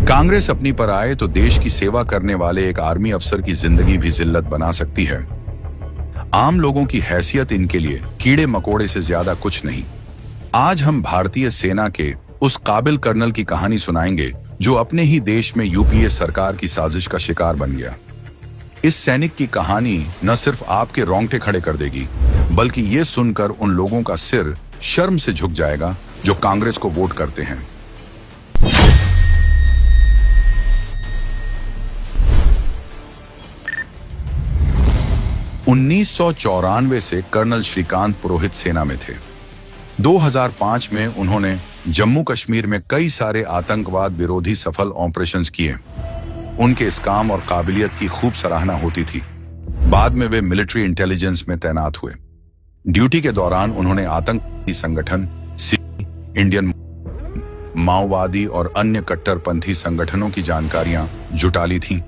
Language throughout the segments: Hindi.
कांग्रेस अपनी पर आए तो देश की सेवा करने वाले एक आर्मी अफसर की जिंदगी भी जिल्लत बना सकती है। आम लोगों की हैसियत इनके लिए कीड़े मकोड़े से ज्यादा कुछ नहीं। आज हम भारतीय सेना के उस काबिल कर्नल की कहानी सुनाएंगे जो अपने ही देश में यूपीए सरकार की साजिश का शिकार बन गया। इस सैनिक की कहानी न सिर्फ आपके रोंगटे खड़े कर देगी, बल्कि ये सुनकर उन लोगों का सिर शर्म से झुक जाएगा जो कांग्रेस को वोट करते हैं। (1994) से कर्नल श्रीकांत पुरोहित सेना में थे। 2005 में उन्होंने जम्मू कश्मीर में कई सारे आतंकवाद विरोधी सफल ऑपरेशंस किए। उनके इस काम और काबिलियत की खूब सराहना होती थी। बाद में वे मिलिट्री इंटेलिजेंस में तैनात हुए। ड्यूटी के दौरान उन्होंने आतंकी संगठन, इंडियन माओवादी और अन्य कट्टरपंथी संगठनों की जानकारियां जुटा ली थीं,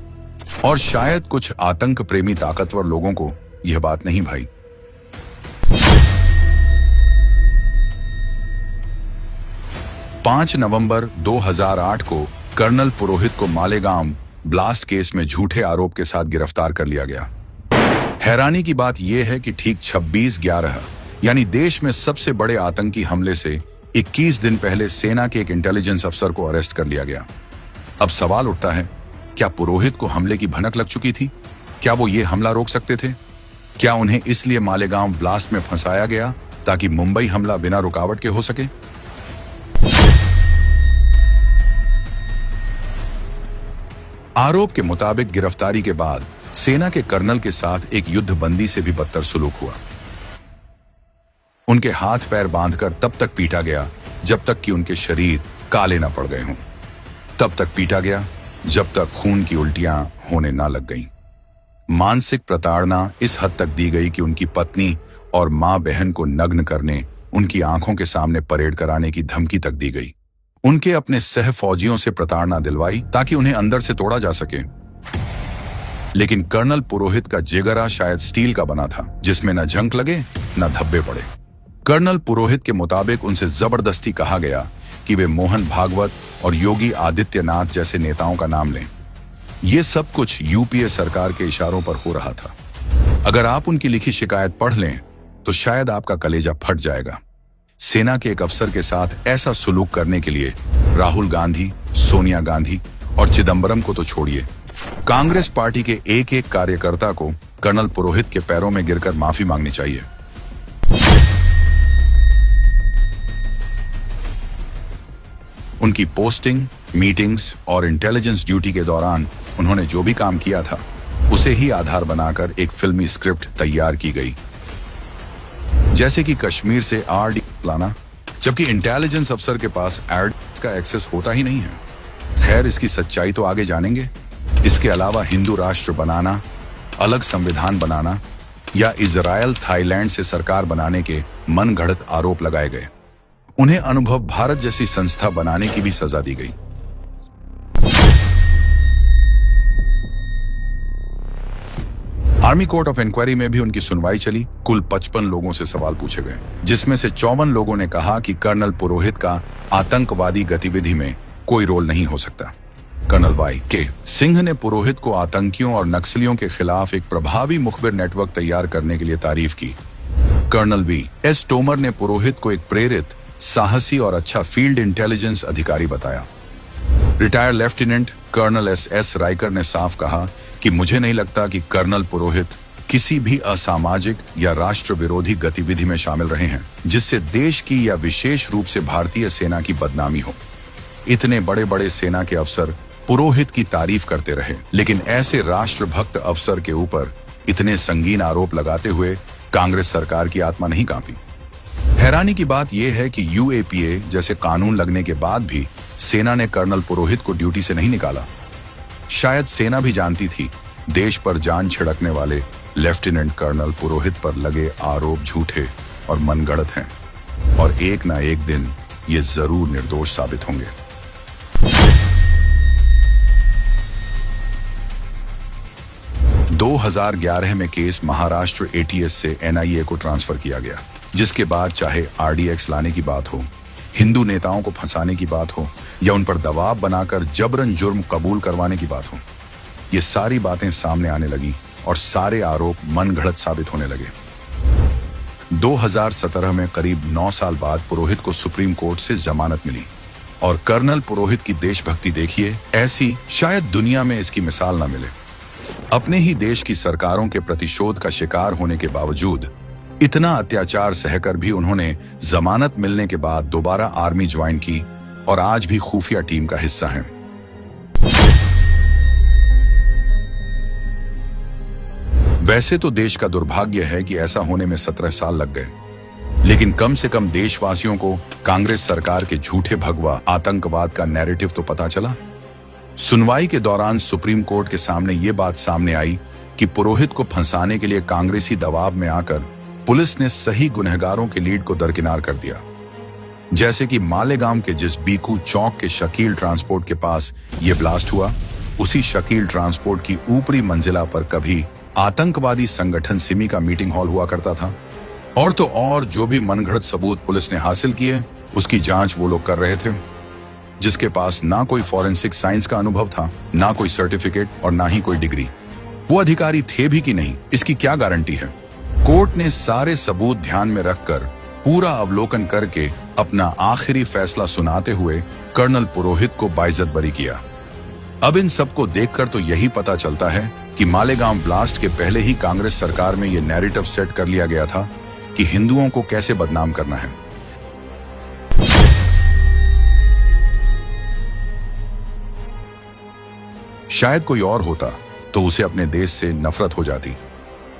और शायद कुछ आतंक प्रेमी ताकतवर लोगों को यह बात नहीं भाई। पांच नवंबर 2008 को कर्नल पुरोहित को मालेगांव ब्लास्ट केस में झूठे आरोप के साथ गिरफ्तार कर लिया गया। हैरानी की बात यह है कि ठीक 26/11 यानी देश में सबसे बड़े आतंकी हमले से 21 दिन पहले सेना के एक इंटेलिजेंस अफसर को अरेस्ट कर लिया गया। अब सवाल उठता है, क्या पुरोहित को हमले की भनक लग चुकी थी? क्या वो ये हमला रोक सकते थे? क्या उन्हें इसलिए मालेगांव ब्लास्ट में फंसाया गया ताकि मुंबई हमला बिना रुकावट के हो सके? आरोप के मुताबिक गिरफ्तारी के बाद सेना के कर्नल के साथ एक युद्धबंदी से भी बदतर सुलूक हुआ। उनके हाथ पैर बांधकर तब तक पीटा गया जब तक कि उनके शरीर काले न पड़ गए हों। तब तक पीटा गया जब तक खून की उल्टियां होने ना लग गईं। मानसिक प्रताड़ना इस हद तक दी गई कि उनकी पत्नी और मां बहन को नग्न करने, उनकी आंखों के सामने परेड कराने की धमकी तक दी गई। उनके अपने सह फौजियों से प्रताड़ना दिलवाई ताकि उन्हें अंदर से तोड़ा जा सके। लेकिन कर्नल पुरोहित का जिगरा शायद स्टील का बना था, जिसमें न झंक लगे न धब्बे पड़े। कर्नल पुरोहित के मुताबिक उनसे जबरदस्ती कहा गया कि वे मोहन भागवत और योगी आदित्यनाथ जैसे नेताओं का नाम लें। यह सब कुछ यूपीए सरकार के इशारों पर हो रहा था। अगर आप उनकी लिखी शिकायत पढ़ लें तो शायद आपका कलेजा फट जाएगा। सेना के एक अफसर के साथ ऐसा सुलूक करने के लिए राहुल गांधी, सोनिया गांधी और चिदंबरम को तो छोड़िए, कांग्रेस पार्टी के एक एक कार्यकर्ता को कर्नल पुरोहित के पैरों में गिरकर माफी मांगनी चाहिए। उनकी पोस्टिंग, मीटिंग्स और इंटेलिजेंस ड्यूटी के दौरान उन्होंने जो भी काम किया था उसे ही आधार बनाकर एक फिल्मी स्क्रिप्ट तैयार की गई, जैसे कि कश्मीर से आरडी लाना, जबकि इंटेलिजेंस अफसर के पास आरडी का एक्सेस होता ही नहीं है। खैर, इसकी सच्चाई तो आगे जानेंगे। इसके अलावा हिंदू राष्ट्र बनाना, अलग संविधान बनाना या इजरायल थाईलैंड से सरकार बनाने के मनगढ़ंत आरोप लगाए गए। उन्हें अनुभव भारत जैसी संस्था बनाने की भी सजा दी गई। आर्मी कोर्ट ऑफ इंक्वायरी में भी उनकी सुनवाई चली। कुल 55 लोगों से सवाल पूछे गए, जिसमें से 54 लोगों ने कहा कि कर्नल पुरोहित का आतंकवादी गतिविधि में कोई रोल नहीं हो सकता। कर्नल वाई के सिंह ने पुरोहित को आतंकियों और नक्सलियों के खिलाफ एक प्रभावी मुखबिर नेटवर्क तैयार करने के लिए तारीफ की। Colonel VS. तोमर ने पुरोहित को एक प्रेरित, साहसी और अच्छा फील्ड इंटेलिजेंस अधिकारी बताया। Retired lieutenant colonel S. Raikar ने साफ कहा कि मुझे नहीं लगता कि कर्नल पुरोहित किसी भी असामाजिक या राष्ट्र विरोधी गतिविधि में शामिल रहे हैं जिससे देश की या विशेष रूप से भारतीय सेना की बदनामी हो। इतने बड़े बड़े सेना के अफसर पुरोहित की तारीफ करते रहे, लेकिन ऐसे राष्ट्रभक्त अफसर के ऊपर इतने संगीन आरोप लगाते हुए कांग्रेस सरकार की आत्मा नहीं कांपी। हैरानी की बात यह है कि यूएपीए जैसे कानून लगने के बाद भी सेना ने कर्नल पुरोहित को ड्यूटी से नहीं निकाला। शायद सेना भी जानती थी देश पर जान छिड़कने वाले लेफ्टिनेंट कर्नल पुरोहित पर लगे आरोप झूठे और मनगढ़ंत हैं, और एक ना एक दिन ये जरूर निर्दोष साबित होंगे। 2011 में केस महाराष्ट्र एटीएस से एनआईए को ट्रांसफर किया गया, जिसके बाद चाहे आरडीएक्स लाने की बात हो हिंदू नेताओं को फंसाने की बात हो या उन पर दबाव बनाकर जबरन जुर्म कबूल करवाने की बात हो, ये सारी बातें सामने आने लगी और सारे आरोप मनगढ़ंत साबित होने लगे। 2017 में करीब 9 साल बाद पुरोहित को सुप्रीम कोर्ट से जमानत मिली और कर्नल पुरोहित की देशभक्ति देखिए, ऐसी शायद दुनिया में इसकी मिसाल ना मिले। अपने ही देश की सरकारों के प्रतिशोध का शिकार होने के बावजूद इतना अत्याचार सहकर भी उन्होंने जमानत मिलने के बाद दोबारा आर्मी ज्वाइन की और आज भी खुफिया टीम का हिस्सा हैं। वैसे तो देश का दुर्भाग्य है कि ऐसा होने में 17 साल लग गए, लेकिन कम से कम देशवासियों को कांग्रेस सरकार के झूठे भगवा आतंकवाद का नैरेटिव तो पता चला। सुनवाई के दौरान सुप्रीम कोर्ट के सामने ये बात सामने आई कि पुरोहित को फंसाने के लिए कांग्रेसी दबाव में आकर पुलिस ने सही गुनहगारों के लीड को दरकिनार कर दिया। जैसे कि मालेगांव के जिस बीकू चौक के शकील ट्रांसपोर्ट के पास ये ब्लास्ट हुआ, उसी शकील ट्रांसपोर्ट की ऊपरी मंजिला पर कभी आतंकवादी संगठन सिमी का मीटिंग हॉल हुआ करता था। और तो और जो भी मनगढ़ंत सबूत पुलिस ने हासिल किए, उसकी जांच वो लोग कर रहे थे जिसके पास ना कोई फॉरेंसिक साइंस का अनुभव था, ना कोई सर्टिफिकेट और ना ही कोई डिग्री। वो अधिकारी थे भी कि नहीं, इसकी क्या गारंटी है। कोर्ट ने सारे सबूत ध्यान में रखकर पूरा अवलोकन करके अपना आखिरी फैसला सुनाते हुए कर्नल पुरोहित को बाइज्जत बरी किया। अब इन सबको देखकर तो यही पता चलता है कि मालेगांव ब्लास्ट के पहले ही कांग्रेस सरकार में यह नैरेटिव सेट कर लिया गया था कि हिंदुओं को कैसे बदनाम करना है। शायद कोई और होता तो उसे अपने देश से नफरत हो जाती,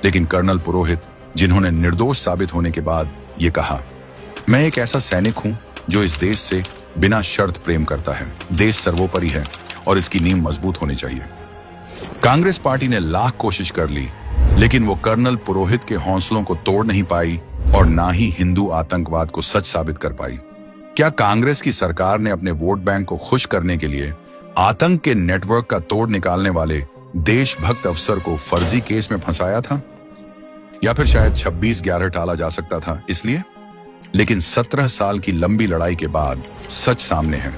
लेकिन कर्नल पुरोहित, जिन्होंने निर्दोष साबित होने के बाद ये कहा, मैं एक ऐसा सैनिक हूं जो इस देश से बिना शर्त प्रेम करता है। देश सर्वोपरि है और इसकी नींव मजबूत होनी चाहिए। कांग्रेस पार्टी ने लाख कोशिश कर ली, लेकिन वो कर्नल पुरोहित के हौसलों को तोड़ नहीं पाई और ना ही हिंदू आतंकवाद को सच साबित कर पाई। क्या कांग्रेस की सरकार ने अपने वोट बैंक को खुश करने के लिए आतंक के नेटवर्क का तोड़ निकालने वाले देशभक्त अफसर को फर्जी केस में फंसाया था, या फिर शायद 26/11 टाला जा सकता था इसलिए? लेकिन 17 साल की लंबी लड़ाई के बाद सच सामने है।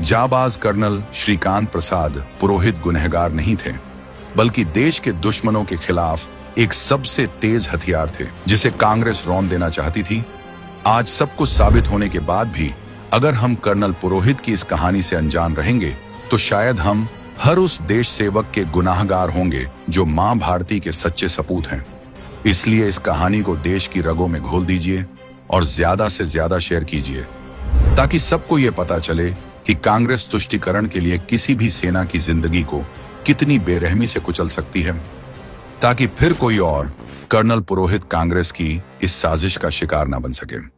जाबाज कर्नल श्रीकांत प्रसाद पुरोहित गुनहगार नहीं थे, बल्कि देश के दुश्मनों के खिलाफ एक सबसे तेज हथियार थे जिसे कांग्रेस रौंद देना चाहती थी। आज सब कुछ साबित होने के बाद भी अगर हम कर्नल पुरोहित की इस कहानी से अनजान रहेंगे तो शायद हम हर उस देश सेवक के गुनाहगार होंगे जो मां भारती के सच्चे सपूत हैं। इसलिए इस कहानी को देश की रगों में घोल दीजिए और ज्यादा से ज्यादा शेयर कीजिए, ताकि सबको ये पता चले कि कांग्रेस तुष्टीकरण के लिए किसी भी सेना की जिंदगी को कितनी बेरहमी से कुचल सकती है, ताकि फिर कोई और कर्नल पुरोहित कांग्रेस की इस साजिश का शिकार न बन सके।